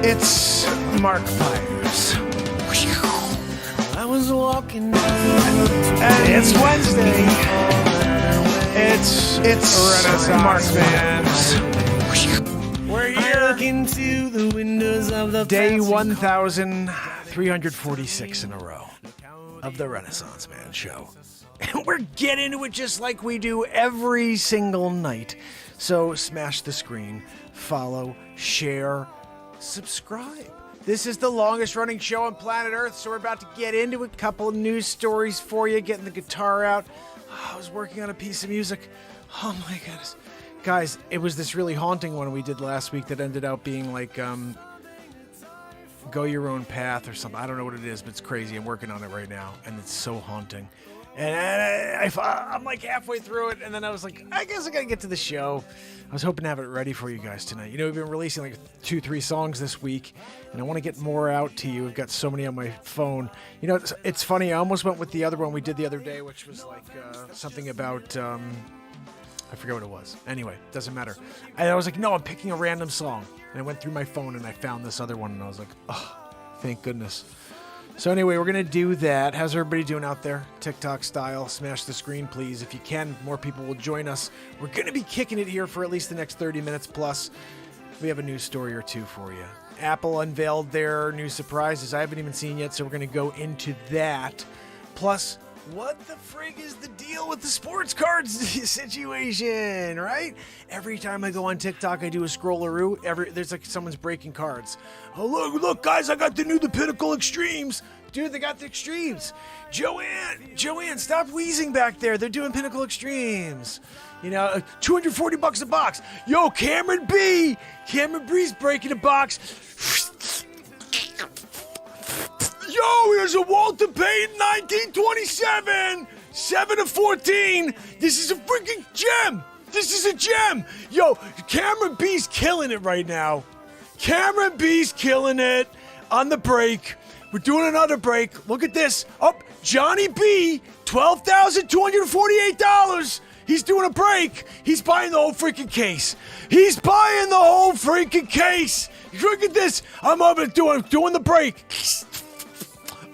It's Mark Pires. I was walking And it's Wednesday. It's Renaissance Mark Man. We're I here. look into the windows of the Day fancy 1,346 in a row of the Renaissance Man show. And we're getting into it just like we do every single night. So smash the screen, follow, share, subscribe. This is the longest running show on planet Earth, so we're about to get into a couple of news stories for you, getting the guitar out. Oh, I was working on a piece of music. Oh my goodness. Guys, it was this really haunting one we did last week that ended up being like, go your own path or something. I don't know what it is, but it's crazy. I'm working on it right now, and it's so haunting. And I'm like halfway through it, and then I was like, I guess I gotta get to the show. I was hoping to have it ready for you guys tonight. You know, we've been releasing like 2-3 songs this week, and I want to get more out to you. I've got so many on my phone. You know, it's funny. I almost went with the other one we did the other day, which was like something about, I forget what it was. Anyway, doesn't matter. And I was like, no, I'm picking a random song. And I went through my phone, and I found this other one, and I was like, oh, thank goodness. So anyway, we're going to do that. How's everybody doing out there? TikTok style. Smash the screen, please. If you can, more people will join us. We're going to be kicking it here for at least the next 30 minutes plus. We have a news story or two for you. Apple unveiled their new surprises I haven't even seen yet, so we're going to go into that. Plus, what the frig is the deal with the sports cards situation, right? Every time I go on TikTok, I do a scrolleroo. There's like someone's breaking cards. Oh, look, guys, I got the Pinnacle Extremes. Dude, they got the Extremes. Joanne, stop wheezing back there. They're doing Pinnacle Extremes. You know, $240 a box. Yo, Cameron B's breaking a box. Yo, here's a Walter Payton 1927, 7/14. This is a freaking gem. This is a gem. Yo, Cameron B's killing it right now. Cameron B's killing it on the break. We're doing another break. Look at this. Oh, Johnny B, $12,248. He's doing a break. He's buying the whole freaking case. Look at this. I'm over doing the break.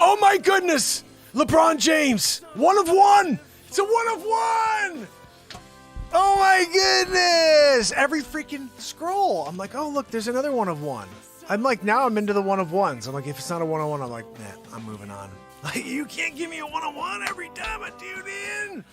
Oh my goodness! LeBron James, 1 of 1. It's a 1 of 1. Oh my goodness! Every freaking scroll, I'm like, oh look, there's another 1 of 1. I'm like, now I'm into the 1 of 1s. I'm like, if it's not a 1 of 1, I'm like, nah, I'm moving on. Like, you can't give me a 1 of 1 every time I tune in.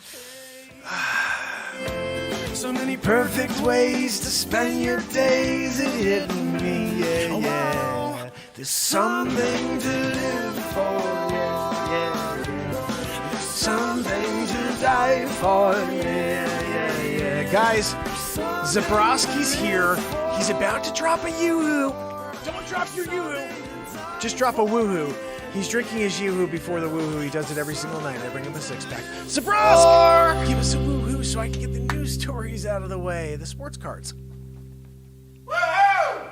So many perfect ways to spend your days. It hit me, yeah. There's something to live for, yeah. There's something to die for, yeah. Guys, Zabrowski's here. He's about to drop a yoo-hoo. Don't drop your yoo-hoo. Just drop a woohoo. He's drinking his yoo-hoo before the woohoo. He does it every single night. I bring him a 6-pack. Zabrowski! Give us a woohoo so I can get the news stories out of the way. The sports cards. Right?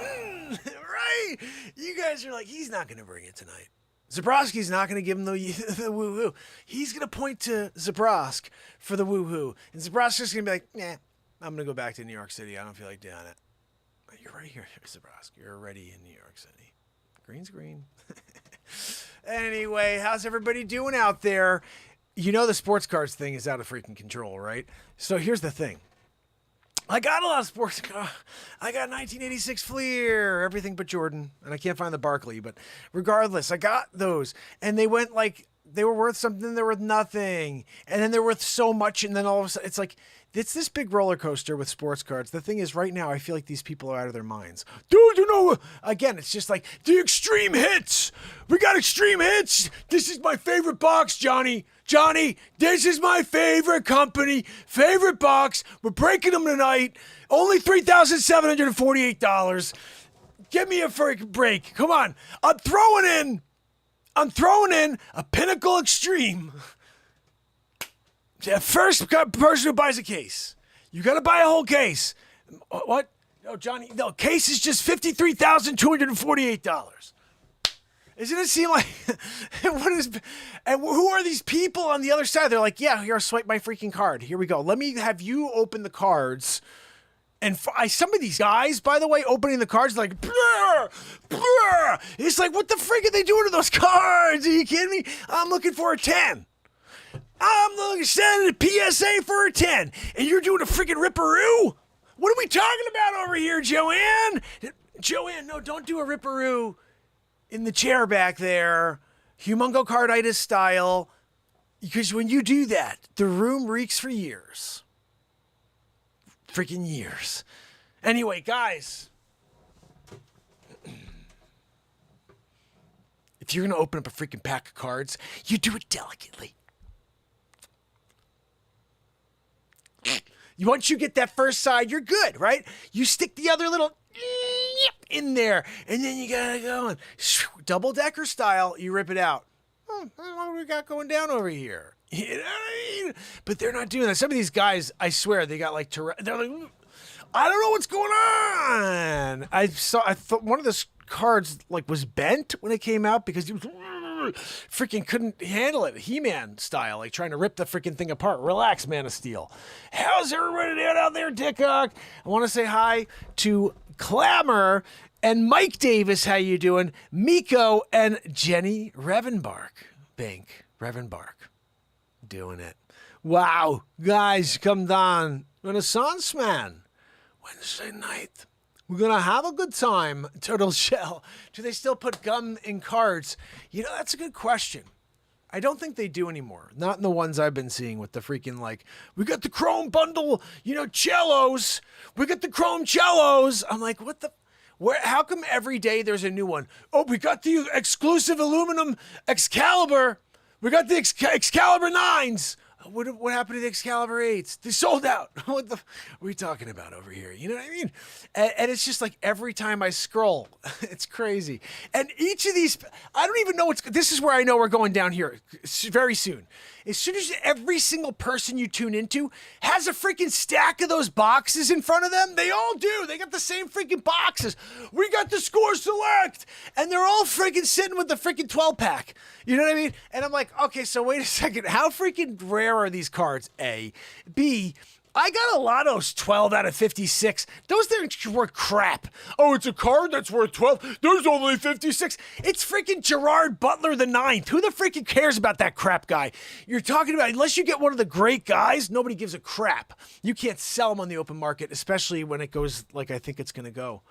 You guys are like, he's not going to bring it tonight. Zabrowski's not going to give him the woohoo. He's going to point to Zabrosk for the woohoo. And Zabroski's going to be like, nah, I'm going to go back to New York City. I don't feel like doing it. You're right here, Zabrosk. You're already in New York City. Green's green. Anyway, how's everybody doing out there? You know the sports cards thing is out of freaking control, right? So here's the thing. I got a lot of sports. I got 1986 Fleer, everything but Jordan, and I can't find the Barkley. But regardless, I got those, and they went like they were worth something, they're worth nothing, and then they're worth so much, and then all of a sudden it's like it's this big roller coaster with sports cards. The thing is, right now, I feel like these people are out of their minds. Dude, you know, again, it's just like the extreme hits. We got extreme hits. This is my favorite box, Johnny. Johnny, this is my favorite company, favorite box. We're breaking them tonight. Only $3,748. Give me a freaking break. Come on. I'm throwing in a Pinnacle Extreme. First person who buys a case. You got to buy a whole case. What? No, Johnny. No, case is just $53,248. Doesn't it seem like and who are these people on the other side? They're like, yeah, here, swipe my freaking card. Here we go. Let me have you open the cards And some of these guys, by the way, opening the cards like, brr, brr. It's like, what the freak are they doing to those cards? Are you kidding me? I'm looking for a 10. I'm sending a PSA for a 10. And you're doing a freaking ripperoo? What are we talking about over here, Joanne? Joanne, no, don't do a ripperoo in the chair back there. Humongo carditis style. Because when you do that, the room reeks for years. Freaking years. Anyway, guys. If you're going to open up a freaking pack of cards, you do it delicately. Once you get that first side, you're good, right? You stick the other little in there, and then you got to go. Double-decker style, you rip it out. What do we got going down over here? You know what I mean? But they're not doing that. Some of these guys, I swear, they got like, they're like, I don't know what's going on. I thought one of the cards like was bent when it came out because he was freaking couldn't handle it. He-Man style, like trying to rip the freaking thing apart. Relax, Man of Steel. How's everybody doing out there, Dickcock? I want to say hi to Clamor and Mike Davis. How you doing? Miko and Jenny Revenbark. Revenbark. Doing it. Wow, guys, come down. Renaissance Man. Wednesday night. We're going to have a good time. Turtle Shell. Do they still put gum in cards? You know, that's a good question. I don't think they do anymore. Not in the ones I've been seeing with the freaking like, we got the chrome bundle, cellos. We got the chrome cellos. I'm like, what the... How come every day there's a new one? Oh, we got the exclusive aluminum Excalibur. We got the Excalibur 9s. What happened to the Excalibur 8s? They sold out. What are we talking about over here? You know what I mean? And it's just like every time I scroll, it's crazy. And each of these, I don't even know this is where I know we're going down here very soon. As soon as every single person you tune into has a freaking stack of those boxes in front of them, they all do. They got the same freaking boxes. We got the Score Select. And they're all freaking sitting with the freaking 12-pack. You know what I mean? And I'm like, okay, so wait a second. How freaking rare are these cards? A. B. I got a Lotto's 12 out of 56. Those things were crap. Oh, it's a card that's worth 12. There's only 56. It's freaking Gerard Butler the 9th. Who the freaking cares about that crap guy? You're talking about, unless you get one of the great guys, nobody gives a crap. You can't sell them on the open market, especially when it goes like I think it's going to go.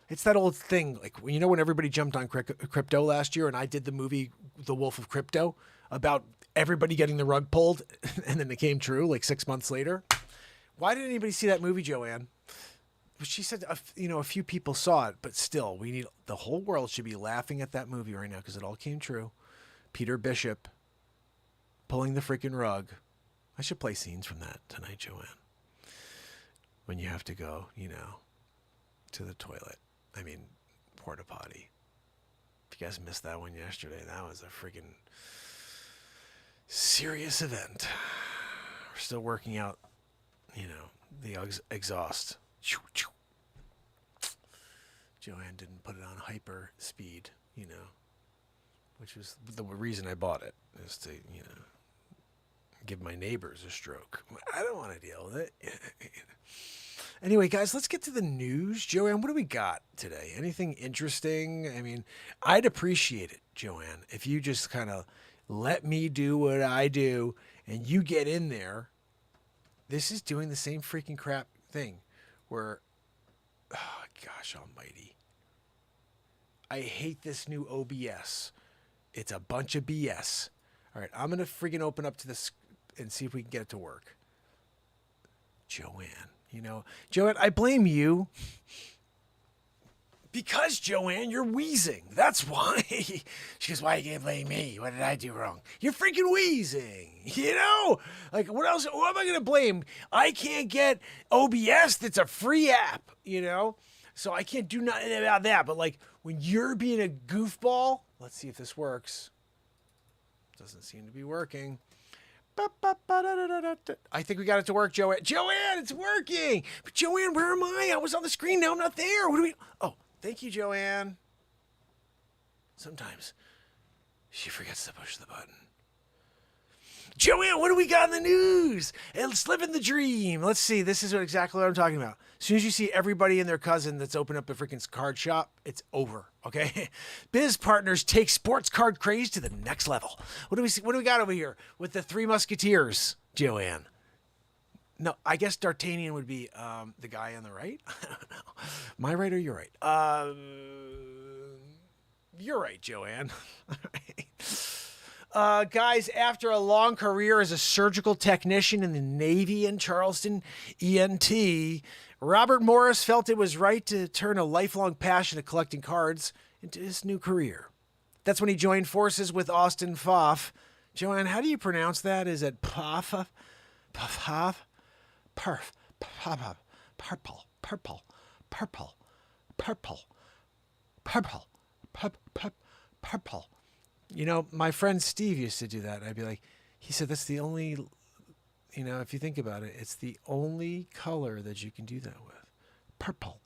It's that old thing, like, when everybody jumped on crypto last year and I did the movie The Wolf of Crypto about everybody getting the rug pulled and then it came true like 6 months later. Why didn't anybody see that movie, Joanne? She said, a few people saw it, but still, the whole world should be laughing at that movie right now because it all came true. Peter Bishop pulling the freaking rug. I should play scenes from that tonight, Joanne. When you have to go, to the toilet. I mean, porta potty. If you guys missed that one yesterday, that was a freaking serious event. We're still working out, the exhaust. Joanne didn't put it on hyper speed, which was the reason I bought it, is to, give my neighbors a stroke. I don't want to deal with it. Anyway, guys, let's get to the news. Joanne, what do we got today? Anything interesting? I mean, I'd appreciate it, Joanne, if you just kind of let me do what I do and you get in there. This is doing the same freaking crap thing where, oh, gosh almighty. I hate this new OBS. It's a bunch of BS. All right, I'm going to freaking open up to this and see if we can get it to work. Joanne. Joanne, I blame you. Because, Joanne, you're wheezing. That's why. She goes, why you can't blame me? What did I do wrong? You're freaking wheezing. Like, what else? What am I going to blame? I can't get OBS. That's a free app, So I can't do nothing about that. But, like, when you're being a goofball, let's see if this works. Doesn't seem to be working. I think we got it to work, Joanne. Joanne, it's working. But Joanne, where am I? I was on the screen. Now I'm not there. What do we... Oh, thank you, Joanne. Sometimes she forgets to push the button. Joanne, what do we got in the news? It's living the dream. Let's see. This is exactly what I'm talking about. As soon as you see everybody and their cousin that's opened up a freaking card shop, it's over. Okay. Biz partners take sports card craze to the next level. What do we see? What do we got over here with the Three Musketeers, Joanne? No, I guess D'Artagnan would be the guy on the right. I don't know. My right or your right? You're right, Joanne. Guys, after a long career as a surgical technician in the Navy in Charleston, ENT, Robert Morris felt it was right to turn a lifelong passion of collecting cards into his new career. That's when he joined forces with Austin Pfaff. Joanne, how do you pronounce that? Is it Pfaff? Pfaff? Purple, purple, purple, purple, purple, purple, purple. You know, my friend Steve used to do that. I'd be like, he said, that's the only, you know, if you think about it, it's the only color that you can do that with. Purple,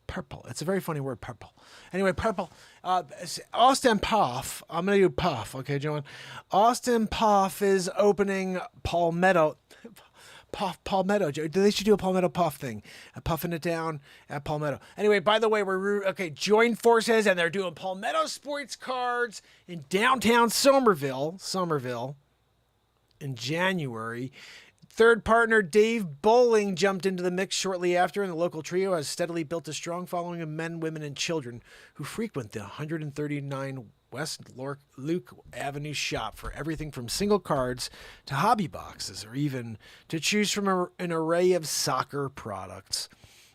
purple. It's a very funny word, purple. Anyway, purple. Austin Pfaff. I'm going to do Puff. Okay, Joanne. Austin Pfaff is opening Palmetto. Palmetto. They should do a Palmetto Puff thing. Puffing it down at Palmetto. Anyway, by the way, join forces and they're doing Palmetto sports cards in downtown Somerville in January. Third partner Dave Bowling jumped into the mix shortly after, and the local trio has steadily built a strong following of men, women, and children who frequent the 139 West Luke Avenue shop for everything from single cards to hobby boxes, or even to choose from an array of soccer products.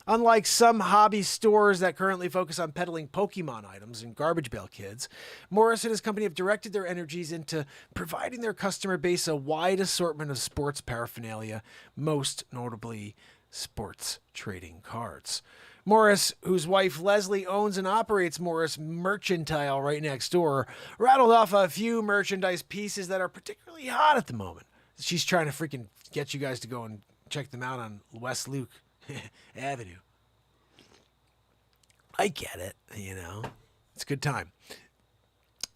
Unlike some hobby stores that currently focus on peddling Pokemon items and garbage pail kids, Morris and his company have directed their energies into providing their customer base a wide assortment of sports paraphernalia, most notably sports trading cards. Morris, whose wife Leslie owns and operates Morris Mercantile right next door, rattled off a few merchandise pieces that are particularly hot at the moment. She's trying to freaking get you guys to go and check them out on West Luke Avenue. I get it, you know. It's a good time.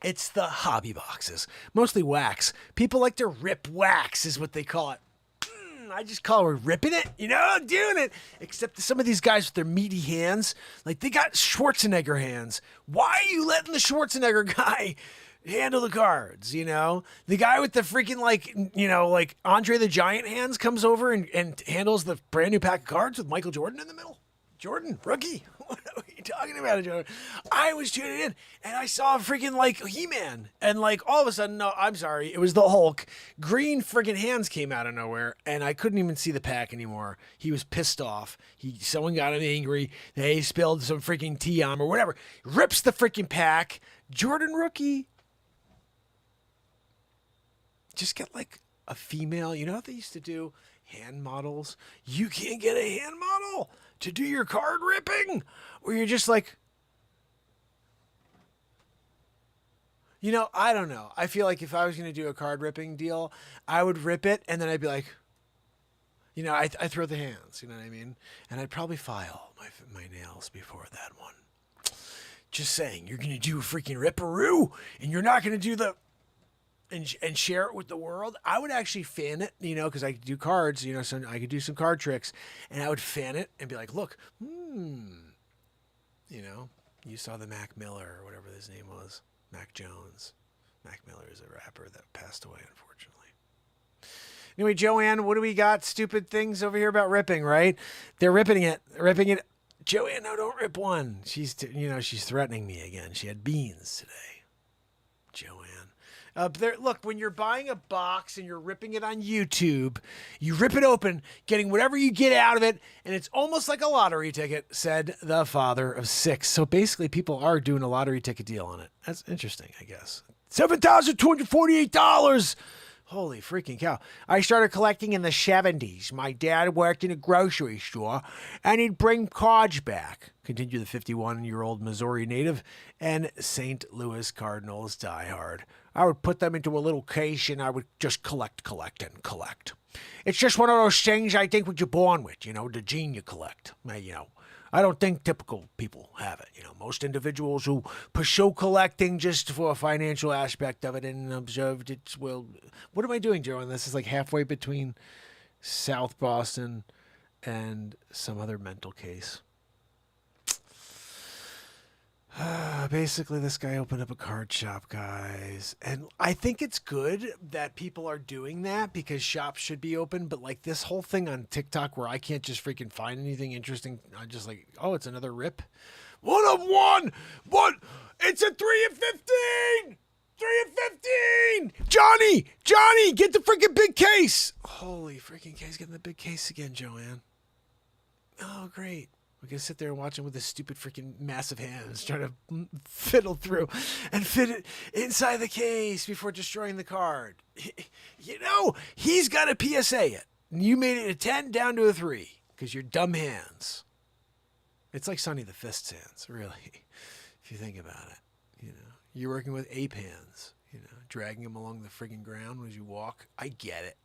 It's the hobby boxes, mostly wax. People like to rip wax is what they call it. I just call her ripping it, you know, doing it. Except some of these guys with their meaty hands, like they got Schwarzenegger hands. Why are you letting the Schwarzenegger guy handle the cards, you know? The guy with the freaking, like, you know, like Andre the Giant hands comes over and handles the brand new pack of cards with Michael Jordan in the middle. Jordan, rookie. What are you talking about, Jordan? I was tuning in and I saw a freaking like He-Man, and like all of a sudden, no, I'm sorry, it was the Hulk. Green freaking hands came out of nowhere and I couldn't even see the pack anymore. He was pissed off. Someone got him angry. They spilled some freaking tea on him or whatever. Rips the freaking pack. Jordan rookie. Just get like a female. You know how they used to do hand models? You can't get a hand model to do your card ripping, where you're just like, you know, I don't know. I feel like if I was going to do a card ripping deal, I would rip it and then I'd be like, you know, I throw the hands, you know what I mean? And I'd probably file my nails before that one. Just saying, you're going to do a freaking ripperoo and you're not going to do the, and share it with the world. I would actually fan it, you know, because I could do cards, you know, so I could do some card tricks, and I would fan it and be like, look, you know, you saw the Mac Miller or whatever his name was, Mac Jones. Mac Miller is a rapper that passed away, unfortunately. Anyway, Joanne, what do we got? Stupid things over here about ripping, right? They're ripping it. Joanne, no, don't rip one. She's threatening me again. She had beans today. Joanne. Look, when you're buying a box and you're ripping it on YouTube, you rip it open, getting whatever you get out of it, and it's almost like a lottery ticket, said the father of 6. So basically, people are doing a lottery ticket deal on it. That's interesting, I guess. $7,248. Holy freaking cow. I started collecting in the 70s. My dad worked in a grocery store, and he'd bring cards back. Continued the 51-year-old Missouri native and St. Louis Cardinals diehard. I would put them into a little case, and I would just collect. It's just one of those things I think what you're born with, you know, the gene you collect. You know, I don't think typical people have it. Most individuals who pursue collecting just for a financial aspect of it and observed it. Well, what am I doing, Joanne? This is like halfway between South Boston and some other mental case. Basically, this guy opened up a card shop, guys. And I think it's good that people are doing that because shops should be open. But like this whole thing on TikTok where I can't just freaking find anything interesting. I'm just like, oh, it's another rip. 1 of 1, but it's a 3 of 15. 3 of 15. Johnny, get the freaking big case. Holy freaking case, getting the big case again, Joanne. Oh, great. We're going to sit there and watch him with his stupid freaking massive hands trying to fiddle through and fit it inside the case before destroying the card. He's got a PSA it. You made it a 10 down to a 3 because you're dumb hands. It's like Sonny the Fist's hands, really, if you think about it. You're working with ape hands, dragging them along the friggin' ground as you walk. I get it.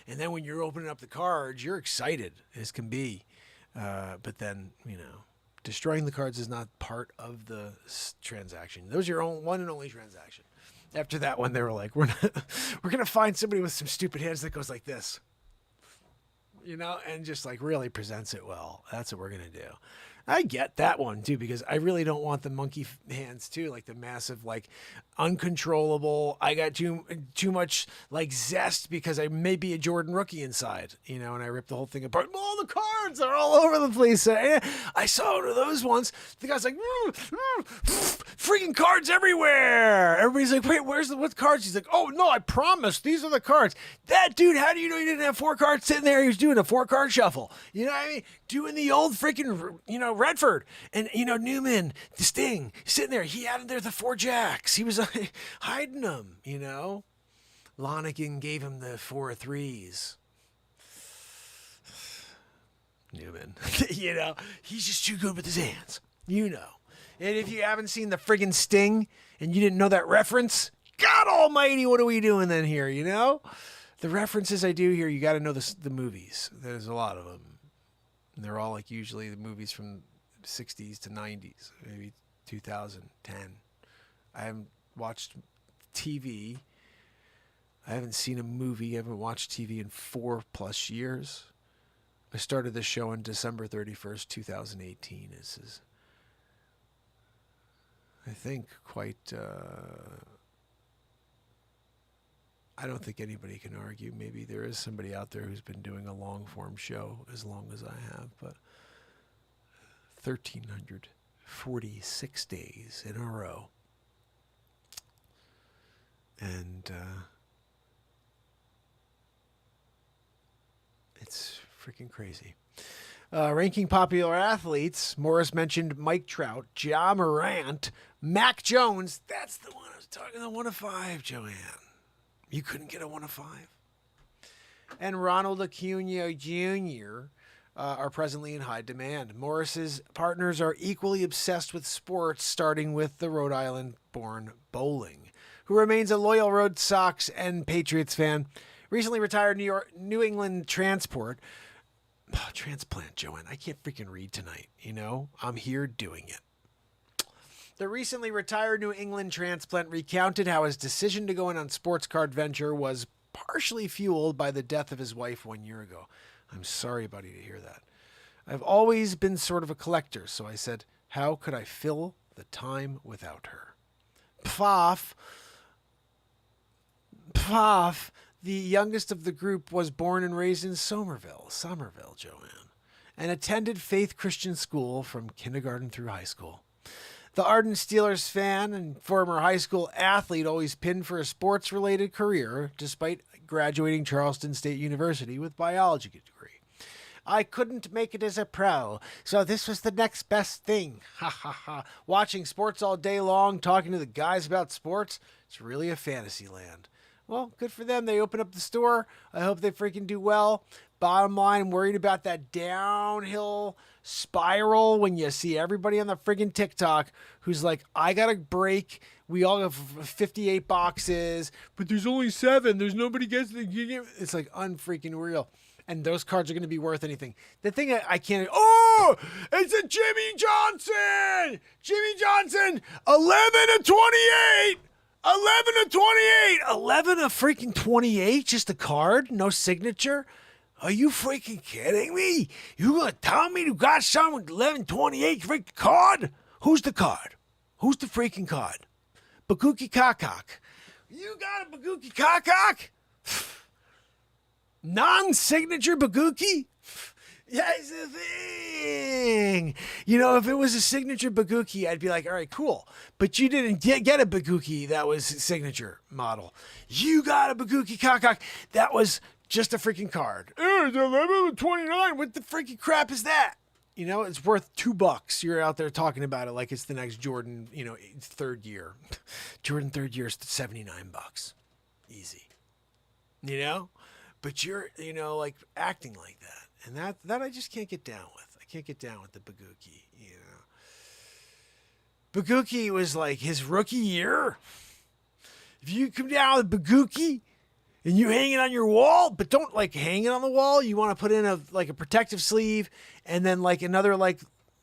And then when you're opening up the cards, you're excited as can be. But then, destroying the cards is not part of the transaction. Those are your own one and only transaction. After that one, they were like, we're gonna find somebody with some stupid hands that goes like this, and just like really presents it well. That's what we're gonna do. I get that one too, because I really don't want the monkey hands too, like the massive, like uncontrollable. I got too much like zest because I may be a Jordan rookie inside, and I ripped the whole thing apart. All the cards are all over the place. I saw one of those ones. The guy's like, freaking cards everywhere. Everybody's like, wait, what cards? He's like, oh no, I promise these are the cards. That dude, how do you know he didn't have 4 cards sitting there? He was doing a 4-card shuffle. You know what I mean? Doing the old freaking, Redford and, Newman, the Sting, sitting there. He had there the 4 jacks. He was hiding them, Lonigan gave him the 4 3s. Newman, he's just too good with his hands, And if you haven't seen the friggin' Sting and you didn't know that reference, God almighty, what are we doing then here, The references I do here, you got to know the movies. There's a lot of them. And they're all like usually the movies from 60s to 90s, maybe 2010. I haven't watched TV. I haven't seen a movie. I haven't watched TV in 4+ years. I started this show on December 31st, 2018. This is, I think, quite... I don't think anybody can argue. Maybe there is somebody out there who's been doing a long-form show as long as I have, but 1,346 days in a row. And it's freaking crazy. Ranking popular athletes, Morris mentioned Mike Trout, Ja Morant, Mac Jones. That's the one I was talking about, 1 of 5, Joanne. You couldn't get a 1 of 5. And Ronald Acuna Jr. Are presently in high demand. Morris's partners are equally obsessed with sports, starting with the Rhode Island-born Bowling, who remains a loyal Red Sox and Patriots fan. Recently retired New England transplant, Joanne. I can't freaking read tonight, I'm here doing it. The recently retired New England transplant recounted how his decision to go in on sports card venture was partially fueled by the death of his wife 1 year ago. I'm sorry, buddy, to hear that. I've always been sort of a collector, so I said, how could I fill the time without her? Pfaff, the youngest of the group, was born and raised in Somerville, Joanne, and attended Faith Christian School from kindergarten through high school. The ardent Steelers fan and former high school athlete always pinned for a sports-related career, despite graduating Charleston State University with biology degree. I couldn't make it as a pro, so this was the next best thing. Ha ha ha. Watching sports all day long, talking to the guys about sports, it's really a fantasy land. Well, good for them. They open up the store. I hope they freaking do well. Bottom line, I'm worried about that downhill spiral when you see everybody on the friggin' TikTok who's like, I got a break. We all have 58 boxes, but there's only 7. There's nobody gets the... It's like unfreaking real. And those cards are going to be worth anything. The thing I can't... Oh! It's a Jimmy Johnson! Jimmy Johnson! 11/28! 11/28! 11 of freaking 28? Just a card? No signature? Are you freaking kidding me? You going to tell me you got someone with 11/28 freaking card? Who's the card? Who's the freaking card? Baguki Kakak. You got a Baguki Kakak? Non-signature Baguki? That's the thing. You know, if it was a signature Baguki, I'd be like, all right, cool. But you didn't get a Baguki that was signature model. You got a Baguki Kakak that was just a freaking card. It's 11/29. What the freaking crap is that? You know, it's worth $2. You're out there talking about it like it's the next Jordan, you know, third year. Jordan third year is $79. Easy. You know? But you're, you know, like acting like that. And that I just can't get down with. I can't get down with the Baguki, you know. Baguki was like his rookie year. If you come down with Baguki and you hang it on your wall, but don't like hang it on the wall. You want to put in a protective sleeve and then like another like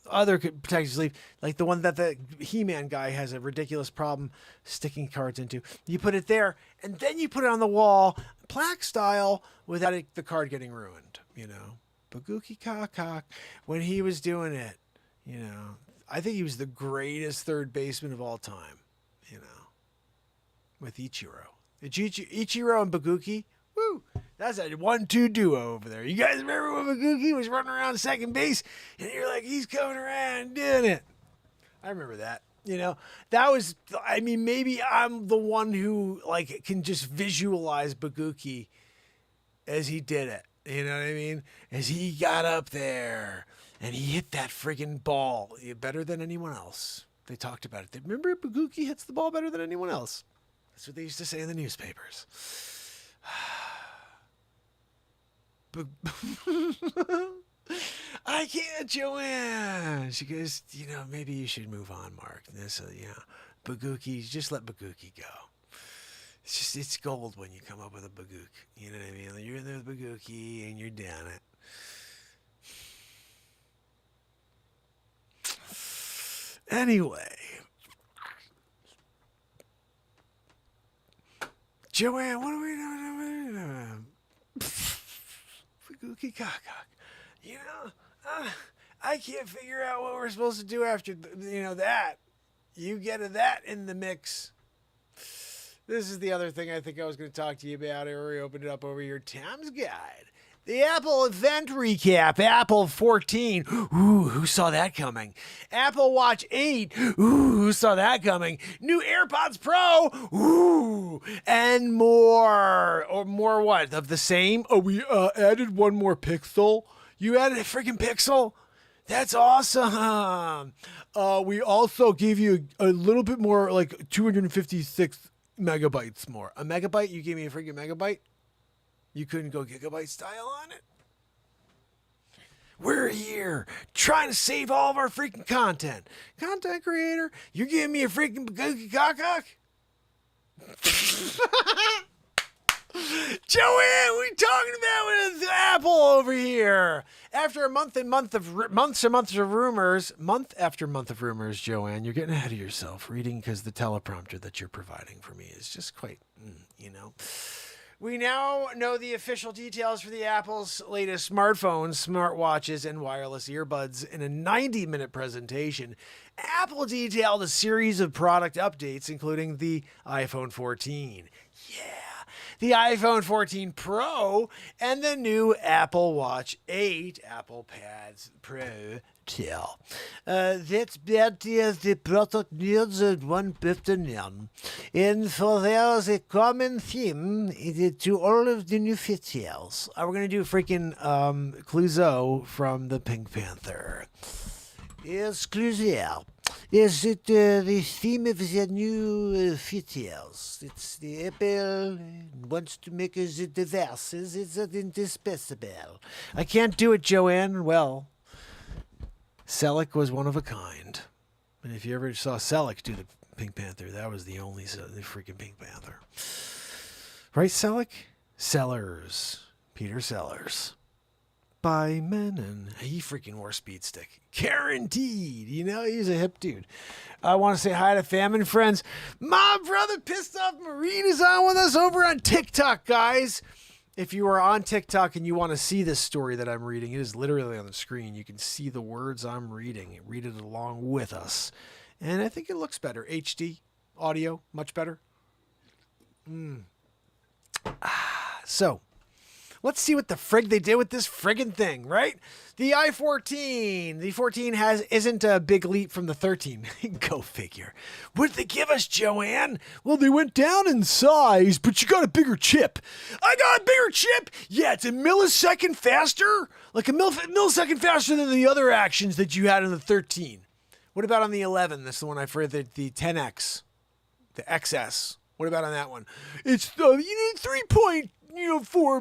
other protective sleeve, like the one that the He-Man guy has a ridiculous problem sticking cards into. You put it there and then you put it on the wall, plaque style, without the card getting ruined, you know. Baguki Kakak, when he was doing it, you know, I think he was the greatest third baseman of all time, you know, with Ichiro. Ichiro and Baguki, woo, that's a 1-2 duo over there. You guys remember when Baguki was running around second base and you're like, he's coming around and doing it? I remember that. You know, that was, I mean, maybe I'm the one who like can just visualize Baguki as he did it. You know what I mean? As he got up there and he hit that friggin' ball better than anyone else. They talked about it. Remember Baguki hits the ball better than anyone else. That's what they used to say in the newspapers. I can't, Joanne. She goes, you know, maybe you should move on, Mark. This, you know, Baguki, just let Baguki go. It's just, it's gold when you come up with a Bagook. You know what I mean? You're in there with Baguki and you're down it. Anyway. Joanne, what are we doing? Baguki Kakak. You know, I can't figure out what we're supposed to do after, you know, that. You get that in the mix. This is the other thing I think I was going to talk to you about. I already opened it up over here. Tom's Guide. The Apple event recap. Apple 14. Ooh, who saw that coming? Apple Watch 8. Ooh, who saw that coming? New AirPods Pro. Ooh, and more. Or more what? Of the same? Oh, we added one more pixel. You added a freaking pixel? That's awesome. We also gave you a little bit more, like 256 megabytes more. A megabyte? You gave me a freaking megabyte? You couldn't go gigabyte style on it? We're here trying to save all of our freaking content. Content creator, you're giving me a freaking Baguki Kakak? Joanne, we talking about with Apple over here. After a months of rumors, month after month of rumors, Joanne, you're getting ahead of yourself reading because the teleprompter that you're providing for me is just quite, you know. We now know the official details for the Apple's latest smartphones, smartwatches, and wireless earbuds in a 90-minute presentation. Apple detailed a series of product updates, including the iPhone 14. Yeah. The iPhone 14 Pro and the new Apple Watch 8, Apple Pads Pro 2. That's the product needs one afternoon. And for there's a common theme to all of the new features. We're going to do freaking Clouseau from the Pink Panther. Yes, Clouseau. Is it the theme of the new features? It's the Apple wants to make the devices. It's indispensable. I can't do it, Joanne. Well, Selleck was one of a kind. And if you ever saw Selleck do the Pink Panther, that was the only the freaking Pink Panther. Right, Selleck? Sellers. Peter Sellers. by men, and he freaking wore speed stick. Guaranteed. You know, he's a hip dude. I want to say hi to family and friends. My brother Pissed Off Marine is on with us over on TikTok, guys. If you are on TikTok and you want to see this story that I'm reading, it is literally on the screen. You can see the words I'm reading. Read it along with us. And I think it looks better. HD, audio, much better. So, let's see what the frig they did with this friggin' thing, right? The i14. The 14 isn't a big leap from the 13. Go figure. What did they give us, Joanne? Well, they went down in size, but you got a bigger chip. I got a bigger chip? Yeah, it's a millisecond faster. Like a millisecond faster than the other actions that you had in the 13. What about on the 11? That's the one I heard, the 10X. The XS. What about on that one? It's, 3.4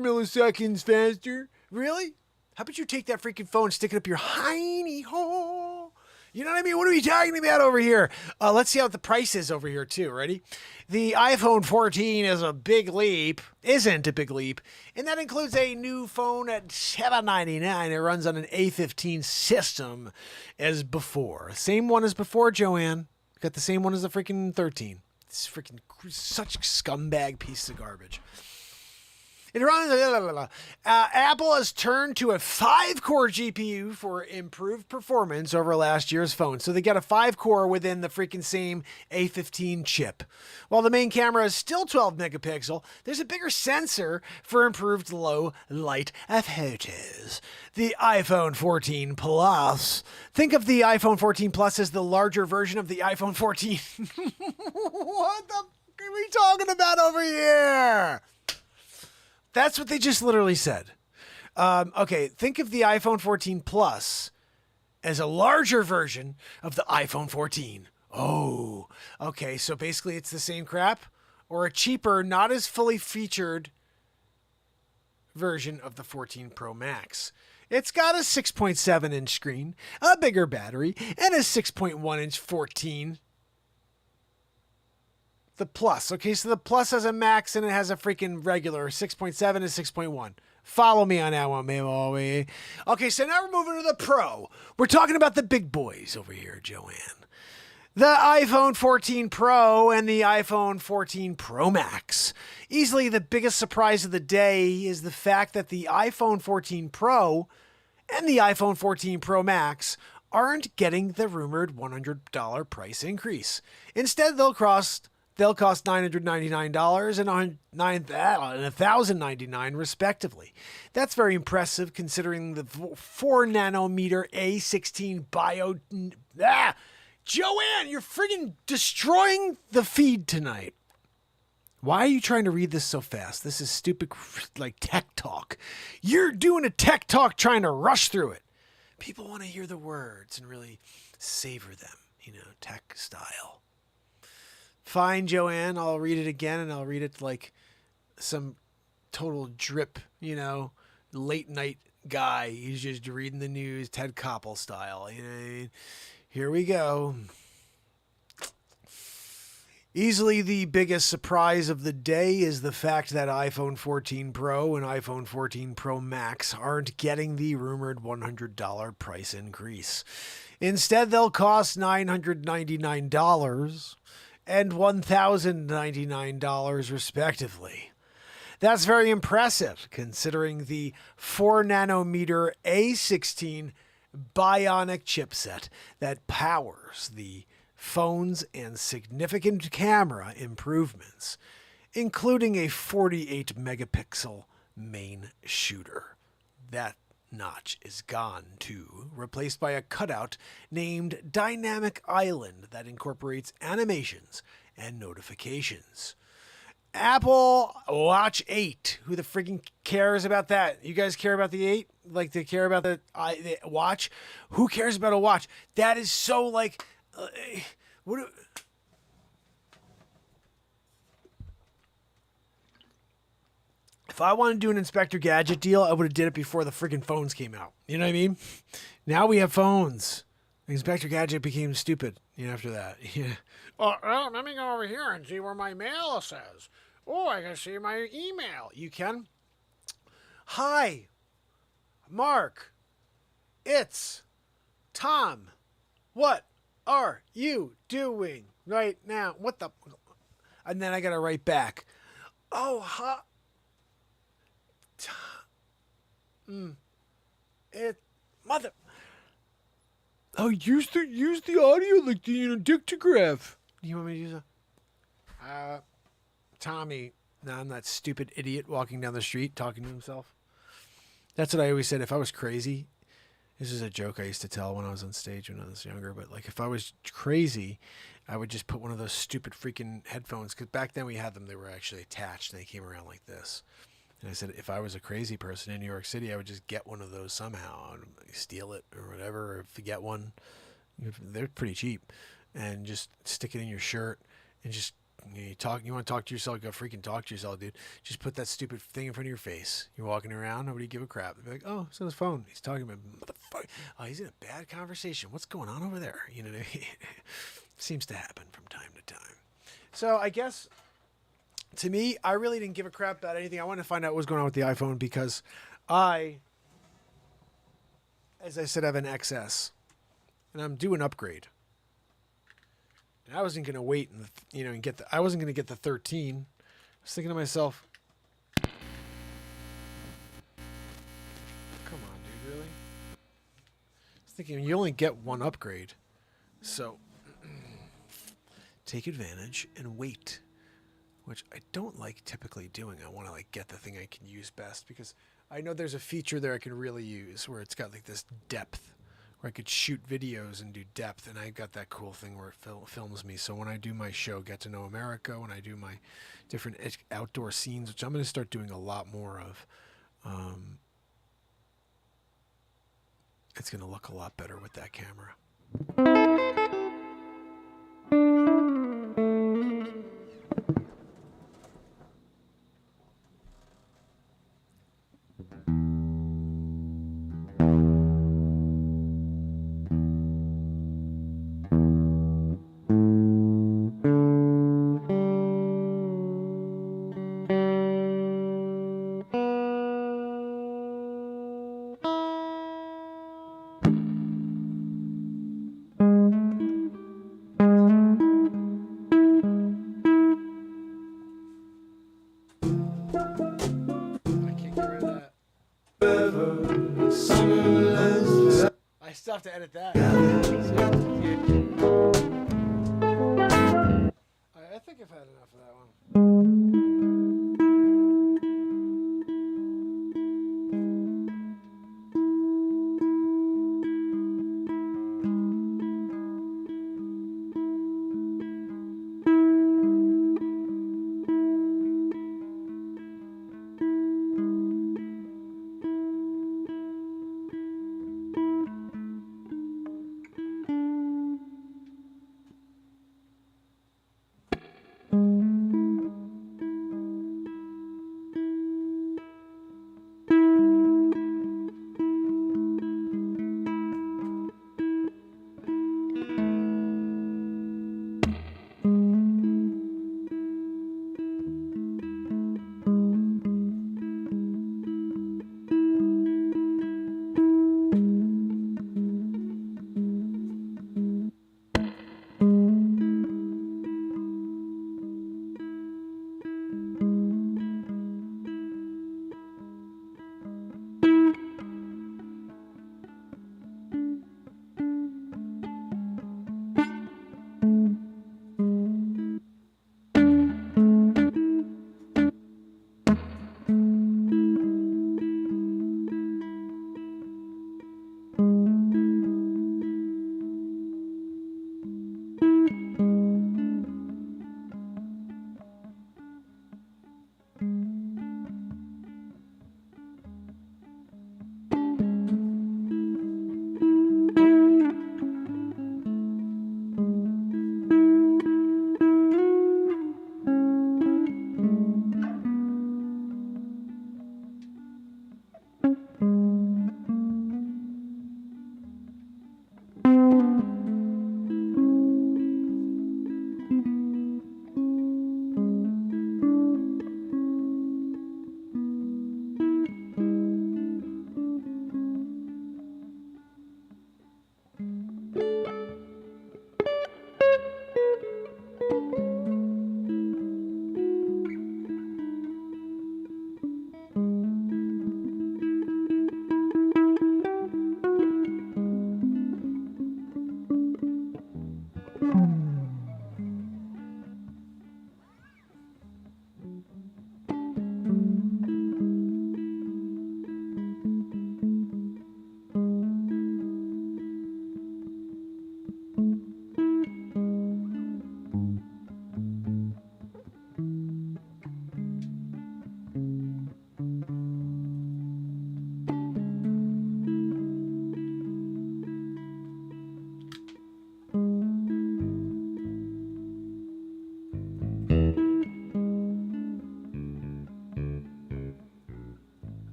milliseconds faster. Really? How about you take that freaking phone and stick it up your hiney hole? You know what I mean? What are we talking about over here? Let's see how the price is over here too. Ready? The iPhone 14 is a big leap. Isn't a big leap. And that includes a new phone at $799. It runs on an A15 system as before. Same one as before, Joanne. Got the same one as the freaking 13. It's freaking such a scumbag piece of garbage. It runs. Apple has turned to a 5-core GPU for improved performance over last year's phone. So they got a 5-core within the freaking same A15 chip. While the main camera is still 12 megapixel, there's a bigger sensor for improved low light photos. The iPhone 14 Plus. Think of the iPhone 14 Plus as the larger version of the iPhone 14. What the f*** are we talking about over here? That's what they just literally said. Okay, think of the iPhone 14 Plus as a larger version of the iPhone 14. Oh, okay, so basically it's the same crap, or a cheaper, not as fully featured version of the 14 Pro Max. It's got a 6.7 inch screen, a bigger battery, and a 6.1 inch 14. The Plus. Okay, so the Plus has a Max and it has a freaking regular 6.7 and 6.1. Follow me on that one, baby. Okay, so now we're moving to the Pro. We're talking about the big boys over here, Joanne. The iPhone 14 Pro and the iPhone 14 Pro Max. Easily the biggest surprise of the day is the fact that the iPhone 14 Pro and the iPhone 14 Pro Max aren't getting the rumored $100 price increase. Instead, they'll cost $999 and $1,099 respectively. That's very impressive considering the 4 nanometer A16 bio... Joanne, you're friggin' destroying the feed tonight. Why are you trying to read this so fast? This is stupid, like tech talk. You're doing a tech talk trying to rush through it. People want to hear the words and really savor them, tech style. Fine, Joanne, I'll read it again, and I'll read it like some total drip, late night guy. He's just reading the news, Ted Koppel style. You know what I mean? Here we go. Easily the biggest surprise of the day is the fact that iPhone 14 Pro and iPhone 14 Pro Max aren't getting the rumored $100 price increase. Instead, they'll cost $999 and $1,099 respectively. That's very impressive considering the 4 nanometer A16 bionic chipset that powers the phones and significant camera improvements, including a 48 megapixel main shooter. That notch is gone too, replaced by a cutout named Dynamic Island that incorporates animations and notifications. Apple Watch 8. Who the friggin' cares about that? You guys care about the 8? Like they care about the watch? Who cares about a watch? That is so like... If I wanted to do an Inspector Gadget deal, I would have did it before the friggin' phones came out. You know what I mean? Now we have phones. Inspector Gadget became stupid after that. Yeah. Well, let me go over here and see where my mail says. Oh, I can see my email. You can? Hi. Mark, it's Tom. What are you doing right now? What the? And then I got to write back. Oh, huh. It, mother. Oh, use the audio like the dictograph. You want me to use a? Tommy. No, I'm that stupid idiot walking down the street talking to himself. That's what I always said. If I was crazy, this is a joke I used to tell when I was on stage when I was younger. But like, if I was crazy, I would just put one of those stupid freaking headphones. Because back then we had them; they were actually attached and they came around like this. And I said, if I was a crazy person in New York City, I would just get one of those somehow, and steal it or whatever, or if you get one. They're pretty cheap, and just stick it in your shirt, and just you want to talk to yourself, go freaking talk to yourself, dude. Just put that stupid thing in front of your face. You're walking around, nobody give a crap. They'll be like, oh, it's on his phone. He's talking about motherfucker. Oh, he's in a bad conversation. What's going on over there? You know, seems to happen from time to time. So I guess. To me, I really didn't give a crap about anything. I wanted to find out what was going on with the iPhone because I, as I said, have an XS, and I'm due an upgrade. And I wasn't going to wait and get I wasn't going to get the 13. I was thinking to myself, come on, dude, really? I was thinking you only get one upgrade, so take advantage and wait. Which I don't like typically doing. I want to like get the thing I can use best because I know there's a feature there I can really use where it's got like this depth where I could shoot videos and do depth, and I got that cool thing where it films me. So when I do my show, Get to Know America, when I do my different outdoor scenes, which I'm going to start doing a lot more of, it's going to look a lot better with that camera. I still have to edit that. I think I've had enough of that one.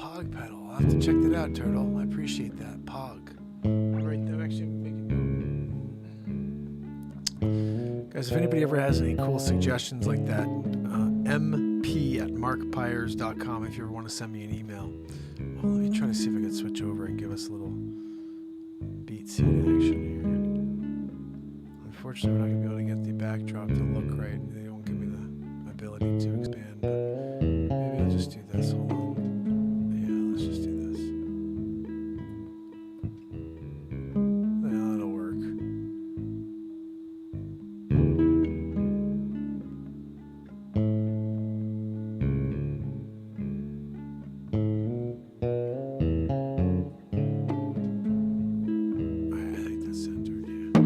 Pog pedal. I'll have to check that out, Turtle. I appreciate that. Pog. I'm actually making note. Guys, if anybody ever has any cool suggestions like that, mp@markpires.com if you ever want to send me an email. Well, let me try to see if I can switch over and give us a little beat seat action here. Unfortunately, we're not going to be able to get the backdrop to look right. They won't give me the ability to expand, but maybe I'll just do this. Hold on. Yeah, let's just do this. Yeah, that'll work. I think that's centered, yeah.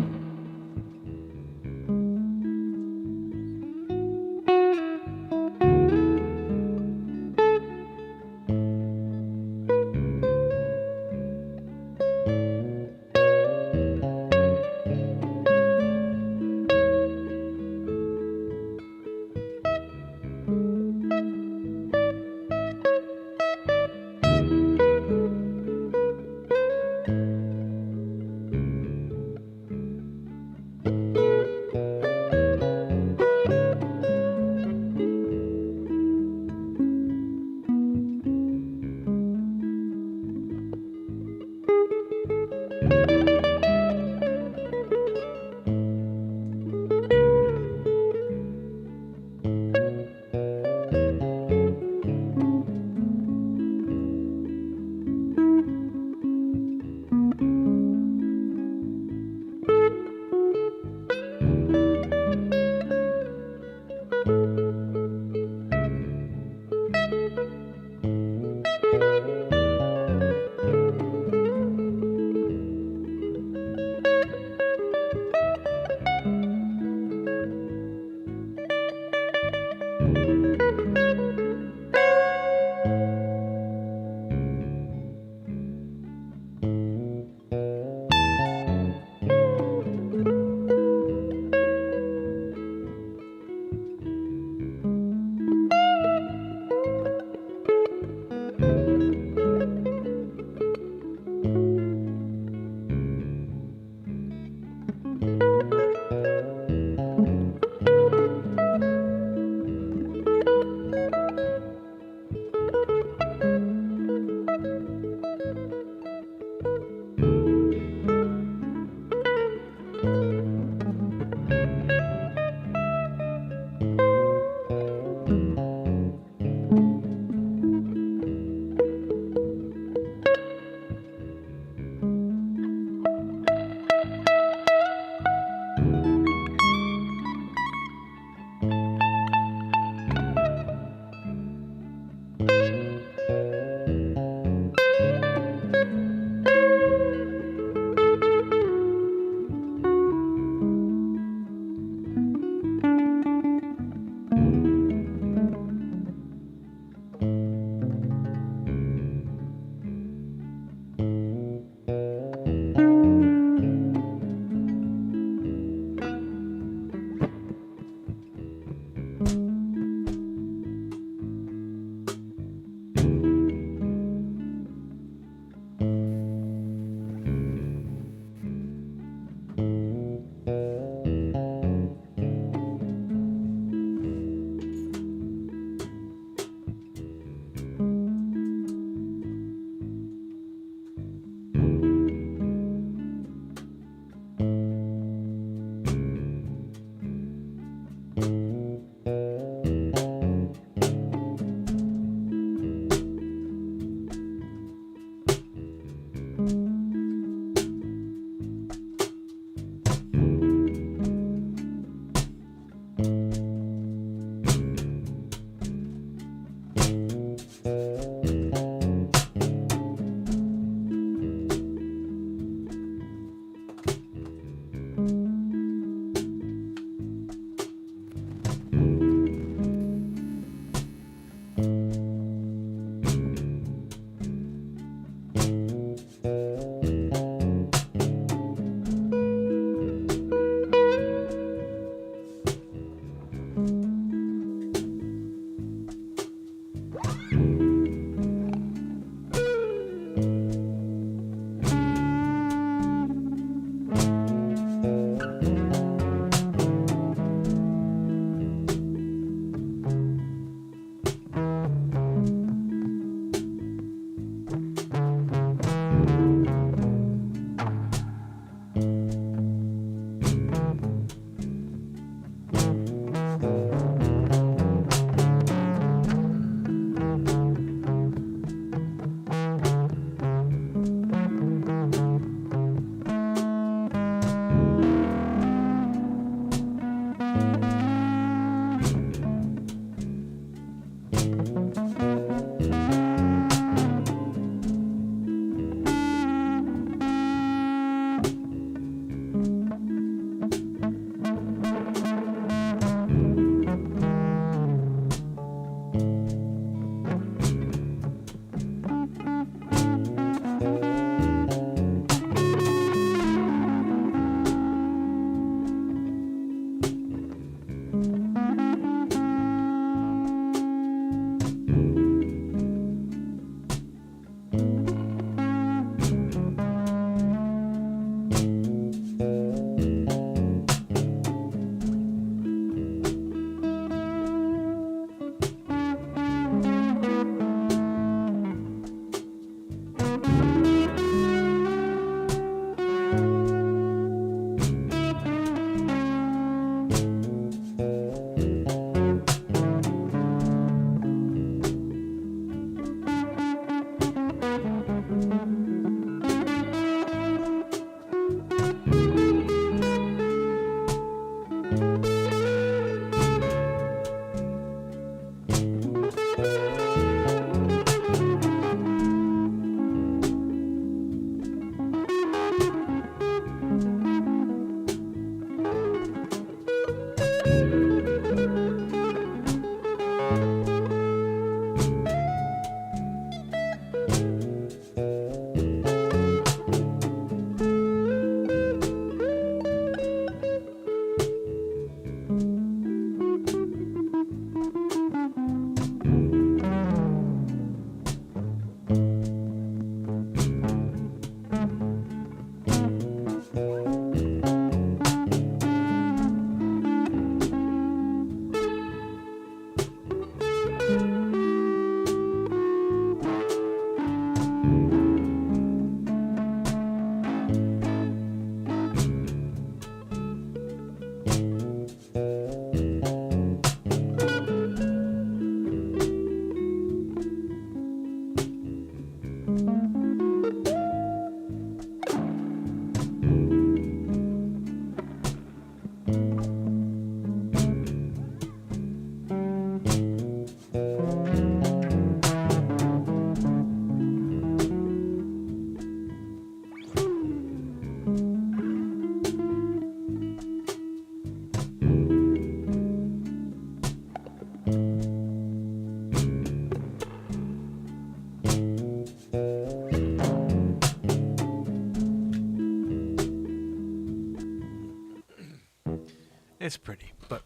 It's pretty, but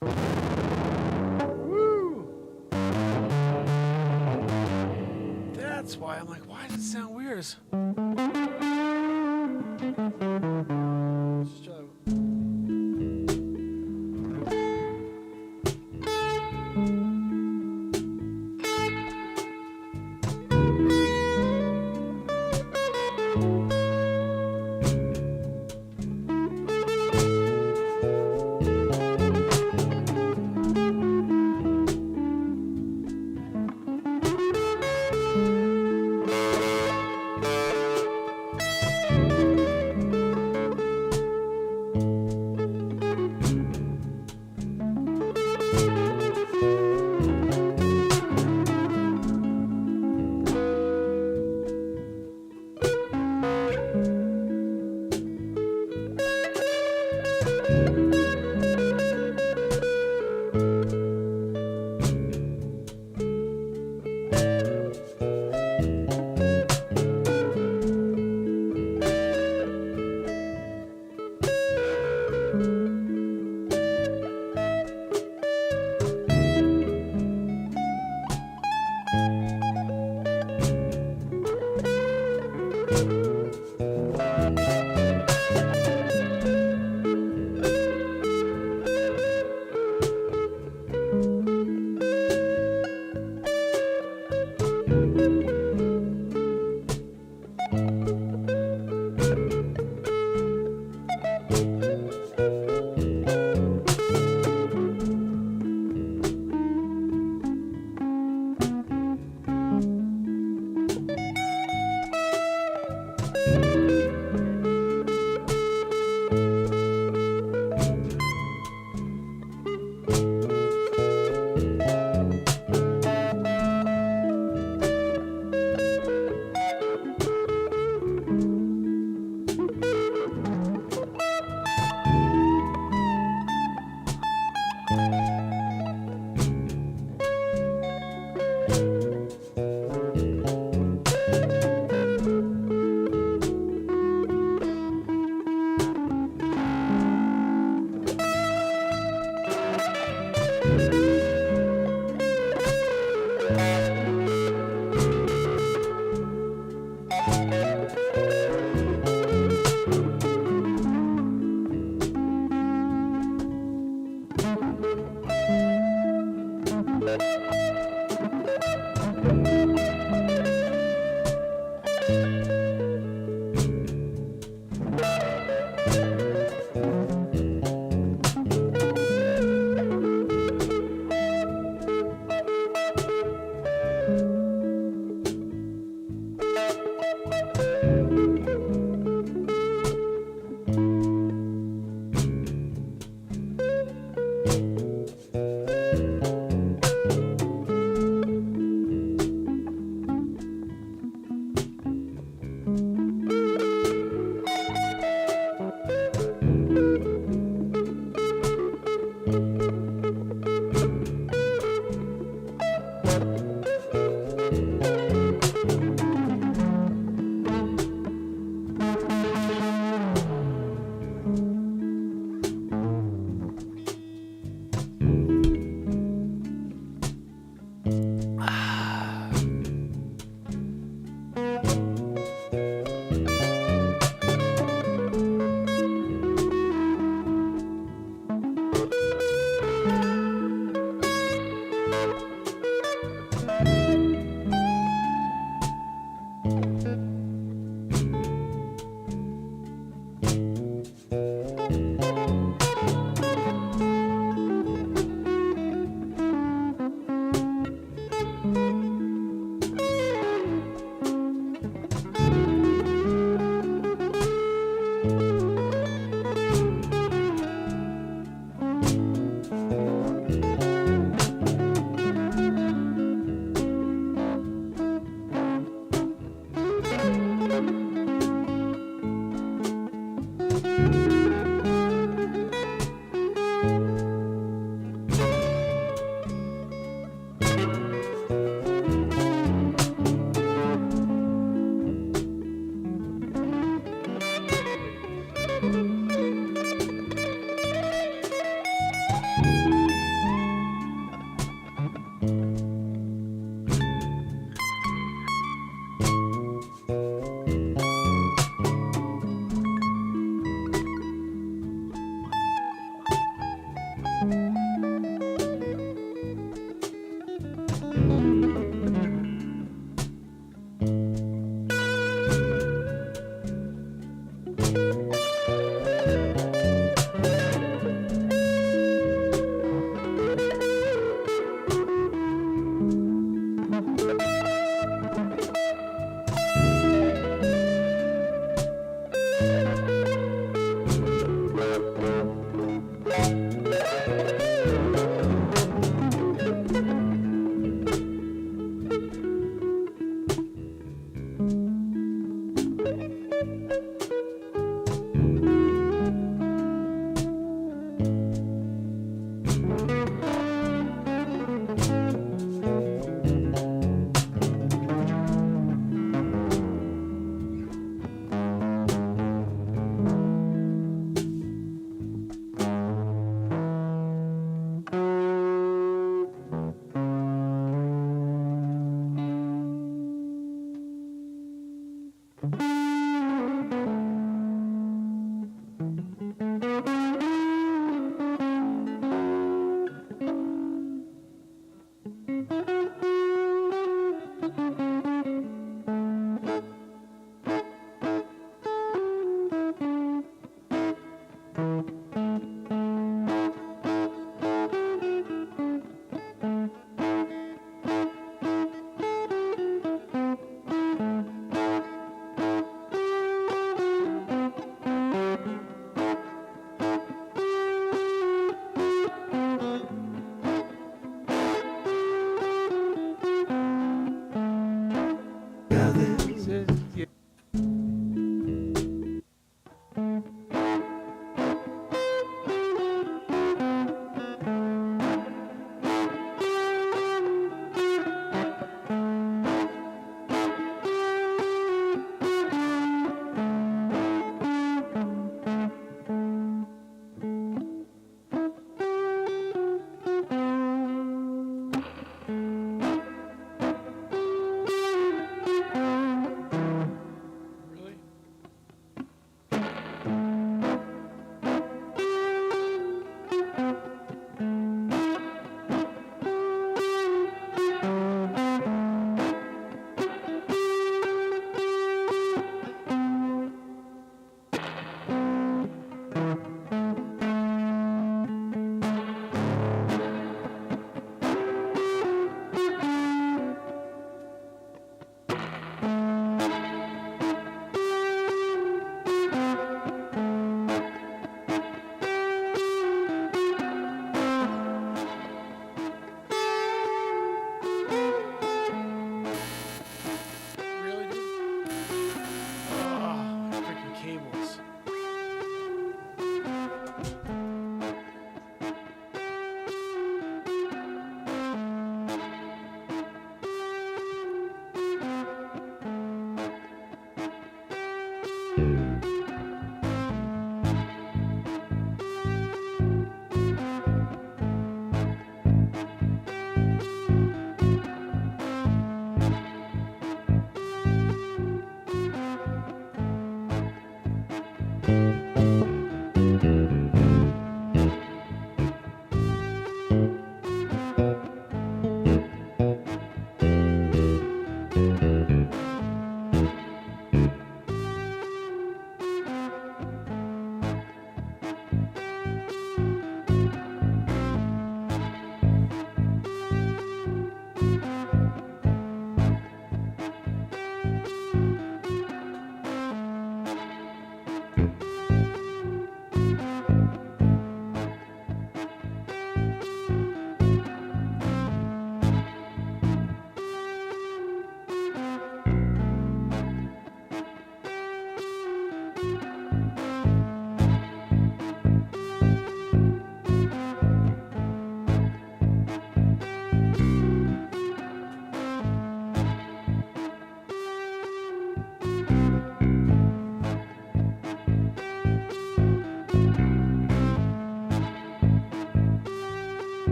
woo! That's why I'm like, why does it sound weird? Let's try.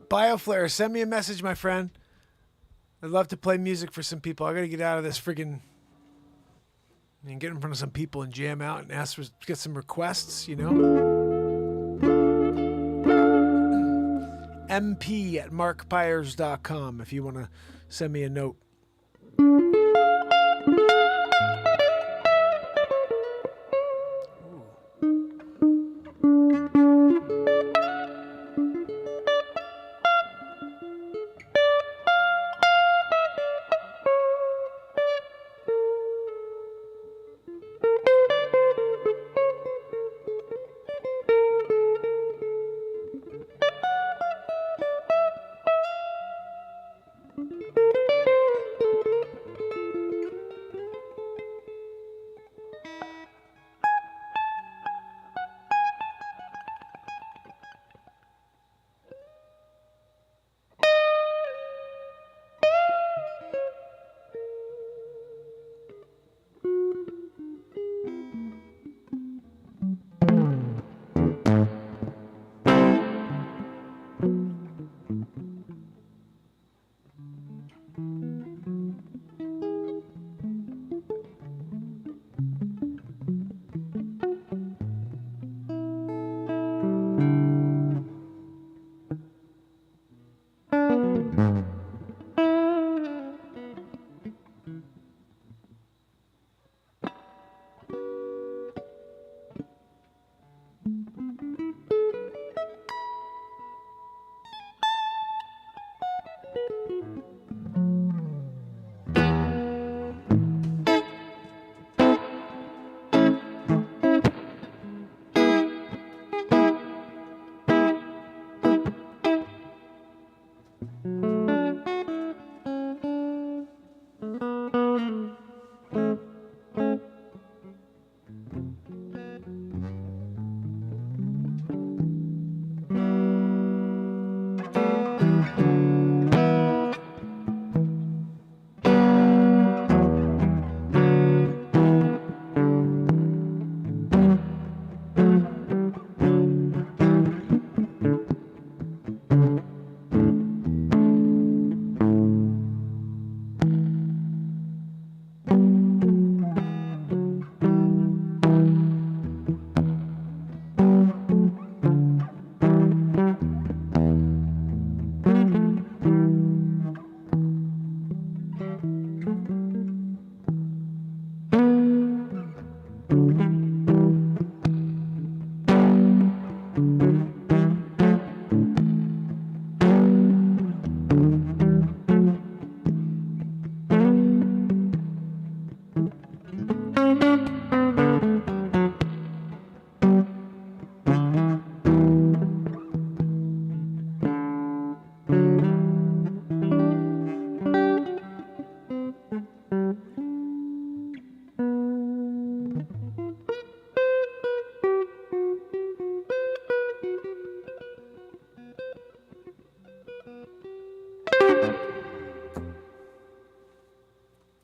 BioFlare, send me a message, my friend. I'd love to play music for some people. I gotta get out of this friggin' and get in front of some people and jam out and ask for get some requests, you know. mp@markpires.com if you want to send me a note.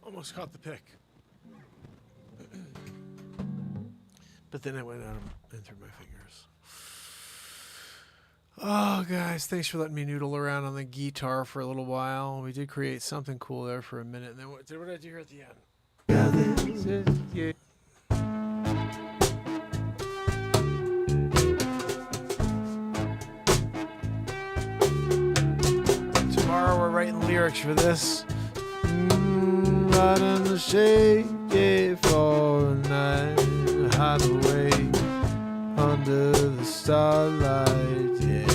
Almost caught the pick. But then I went out and through my fingers. Oh, guys, thanks for letting me noodle around on the guitar for a little while. We did create something cool there for a minute. And then what did I do here at the end? Tomorrow we're writing lyrics for this. Right in the shade, yeah, for a night, hide away under the starlight, yeah.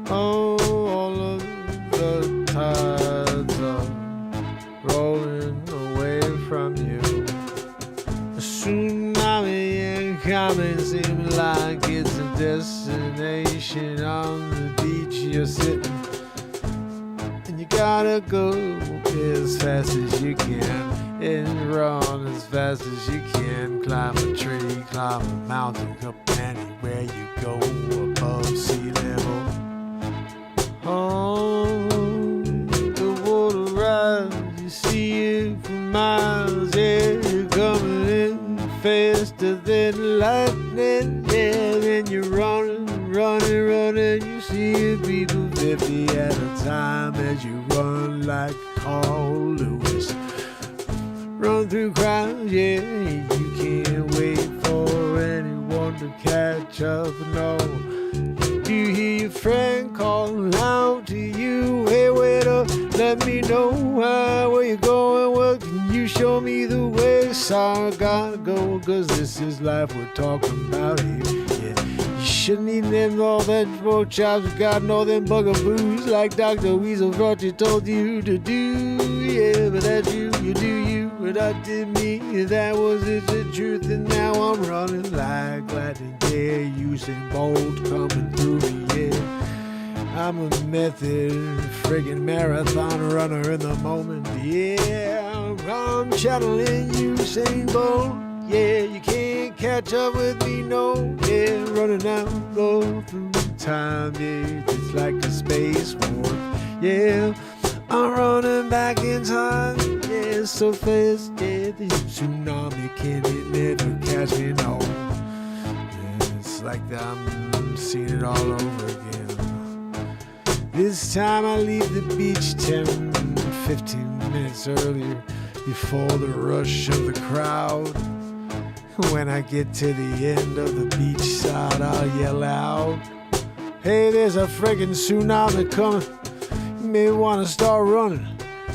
Oh, all of the tides are rolling away from you. A tsunami incoming, seems like it's a destination. On the beach you're sitting, and you gotta go as fast as you can and run as fast as you can. Climb a tree, climb a mountain, up anywhere you go above sea level. Oh, the water rise, you see it for miles, yeah, you're coming in faster than lightning, yeah, then you're running running, you see people 50 at a time as you run like Carl Lewis. Run through crowds, yeah, you can't wait for anyone to catch up, no. You hear your friend call out to you, hey waiter, let me know where you're going, well can you show me the way, so I gotta go, cause this is life we're talking about here, yeah. You shouldn't eat them all vegetable chops, you got all them bugaboos like Dr. Weasel brought you, told you to do, yeah, but that's you do you, but I did me, that was it, the truth, and now I'm running like lightning, yeah, Usain Bolt coming through me, yeah. I'm a method friggin' marathon runner in the moment, yeah. I'm channeling Usain Bolt, yeah. You can't catch up with me, no, yeah. Running out, go through time, yeah. It's like a space warp, yeah. I'm running back in time, yeah. So fast, yeah. The tsunami can it never catch me, no. Yeah, it's like I'm seeing it all over again. This time I leave the beach 10, 15 minutes earlier before the rush of the crowd. When I get to the end of the beach side, I'll yell out, hey, there's a friggin' tsunami coming. You may want to start running.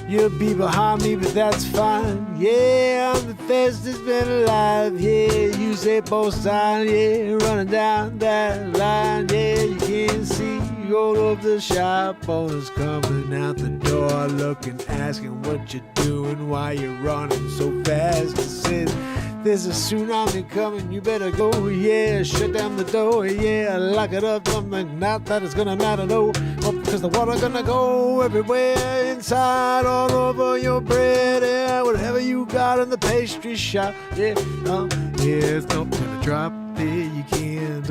You'll be behind me, but that's fine. Yeah, I'm the fastest man alive. Yeah, you say both sides. Yeah, running down that line. Yeah, you can't see all of the shop owners coming out the door, looking, asking what you're doing, why you're running so fast. It says, there's a tsunami coming, you better go, yeah, shut down the door, yeah, lock it up, something, not that it's gonna matter, no, because the water gonna go everywhere, inside, all over your bread, yeah, whatever you got in the pastry shop, yeah, yeah, it's not gonna drop, yeah, you can't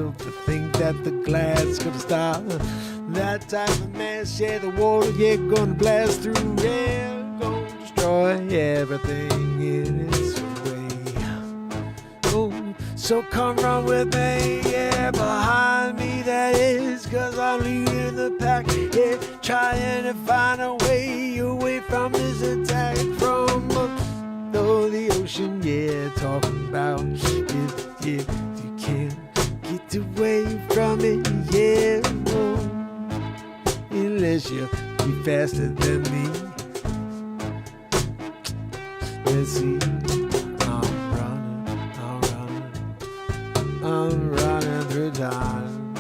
think that the glass gonna stop, that type of mess, yeah, the water, yeah, gonna blast through, yeah, gonna destroy everything in its way. Oh, so come run with me, yeah, behind me that is, cause I'm leading the pack, yeah, trying to find a way away from this attack from the ocean, yeah, talking about if you can't get away from it, yeah, oh, unless you be faster than me. Let's see. I'm running through time.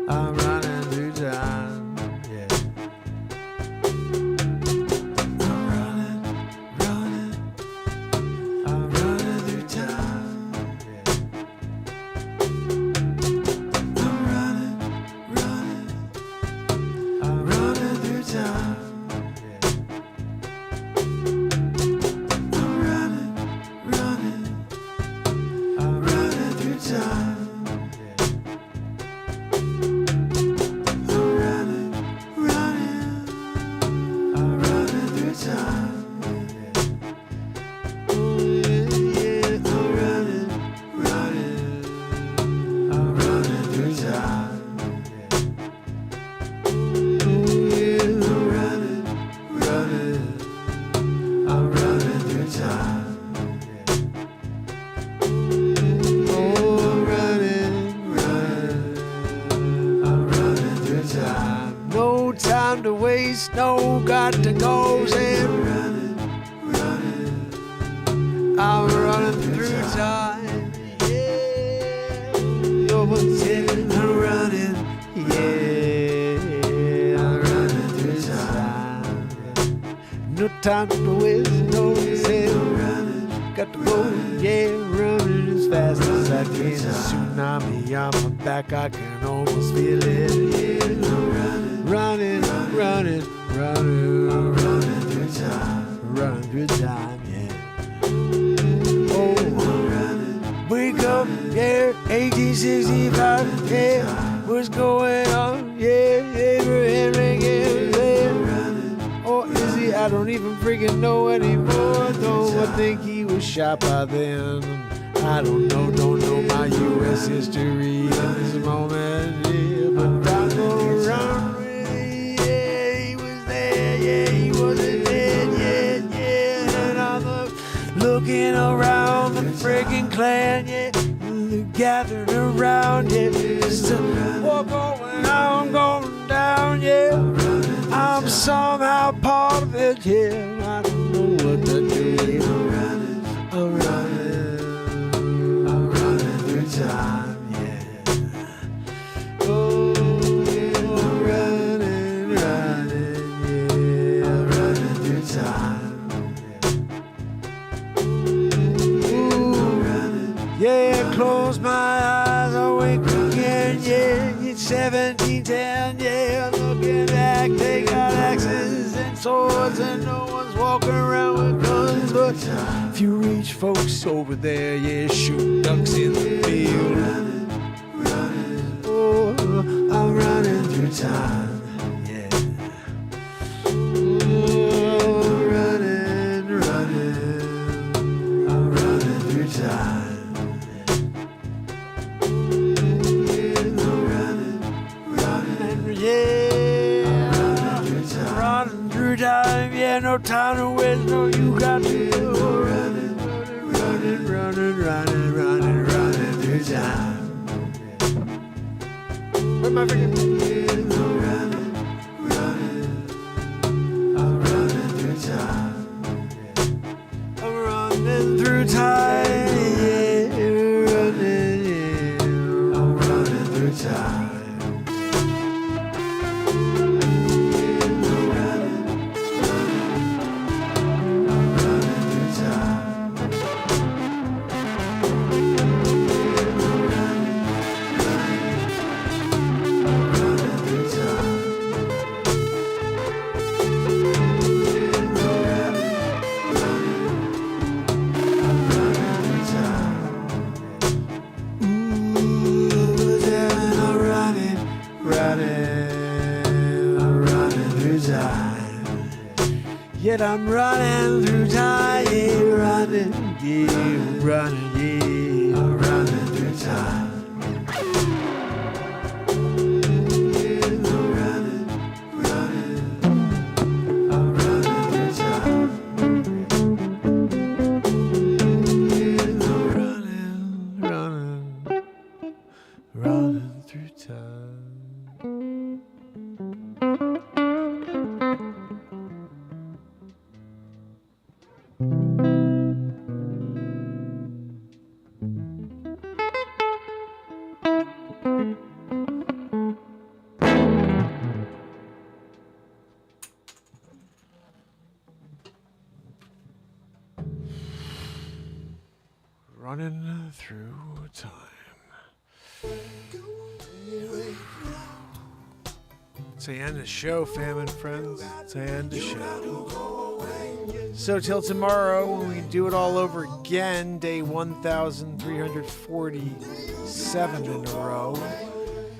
I'm running through time. Yeah. I'm running through time. Yeah. I'm running through time. Time to waste, no, got to go, say I'm running through time, yeah, I'm running, yeah, I'm running through time, no time to waste, no, say got to go, yeah, running as fast as I can, a tsunami on my back, I can almost feel it, yeah, running through time, yeah. Oh, wake up, yeah, 1865, yeah, what's going on, yeah, Abraham Lincoln, yeah. Or is he? I don't even freaking know anymore, though I think he was shot by then. I don't know my U.S. history in this moment, yeah, but I'm gonna run with it, yeah, he was there, yeah, he wasn't dead, yeah, and I'm looking around the freaking clan, yeah, gathered around, yeah, just what going on, going down, yeah, I'm somehow part of it, yeah, I don't know what to do, yeah, I'm running through time, yeah, oh, I'm running, yeah, I'm running through time, yeah, yeah, close my eyes, I wake again, yeah, it's 1710, yeah, looking back, they got axes and swords and no one's walking around with guns, but if you reach folks over there, yeah, shoot ducks in the field. Oh, I'm running through time, yeah. Oh, I'm running through time. Running through time, yeah, no time to waste, no, you got to go. Running through time. Where my finger? I'm running through time. I'm running through time, yeah, I'm running through time. Yet I'm running through time, yeah, running, yeah, I'm running through time. Running through time. Running through time. It's the end of the show, fam and friends. It's the end of the show. So till tomorrow, when we do it all over again, day 1,347 in a row,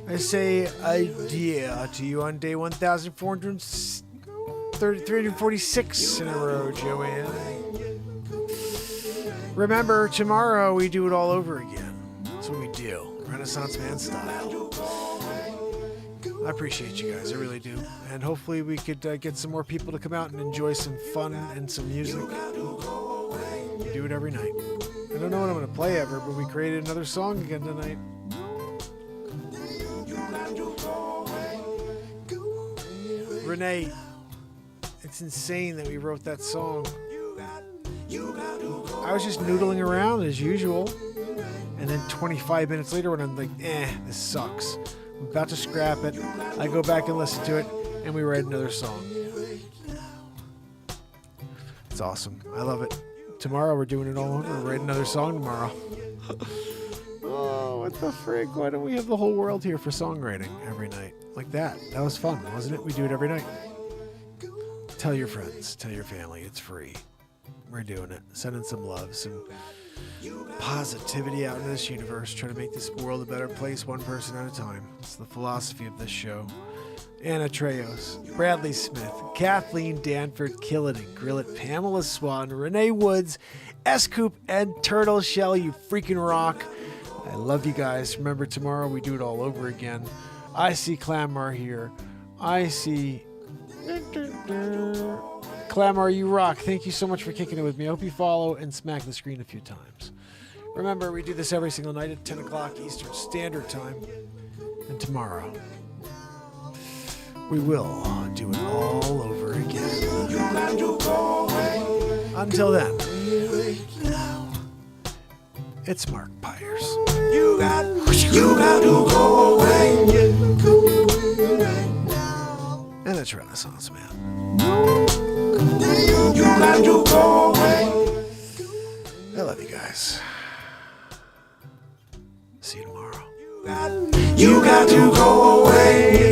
I say adieu to you on day 1,346 in a row, Joanne. Remember, tomorrow we do it all over again. That's what we do. Renaissance Man style. I appreciate you guys. I really do. And hopefully we could get some more people to come out and enjoy some fun and some music. We do it every night. I don't know what I'm going to play ever, but we created another song again tonight. Renee, it's insane that we wrote that song. I was just noodling around as usual, and then 25 minutes later when I'm like, this sucks, I'm about to scrap it, I go back and listen to it, and we write another song. It's awesome. I love it. Tomorrow we're doing it all over. We'll write another song tomorrow. Oh, what the frick? Why don't we have the whole world here for songwriting every night? Like that. That was fun, wasn't it? We do it every night. Tell your friends. Tell your family. It's free. We're doing it. Sending some love, some positivity out into this universe. Trying to make this world a better place, one person at a time. It's the philosophy of this show. Anna Treos, Bradley Smith, Kathleen Danford, Kill It and Grill It, Pamela Swan, Renee Woods, S-Coop, and Turtle Shell. You freaking rock. I love you guys. Remember, tomorrow we do it all over again. I see Clamor here. I see Clamor, you rock. Thank you so much for kicking it with me. I hope you follow and smack the screen a few times. Remember, we do this every single night at 10 o'clock Eastern Standard Time. And tomorrow, we will do it all over again. Until then, it's Mark Pires. You got to go away. And it's Renaissance Man. You got to go away. I love you guys. See you tomorrow. You got to go away.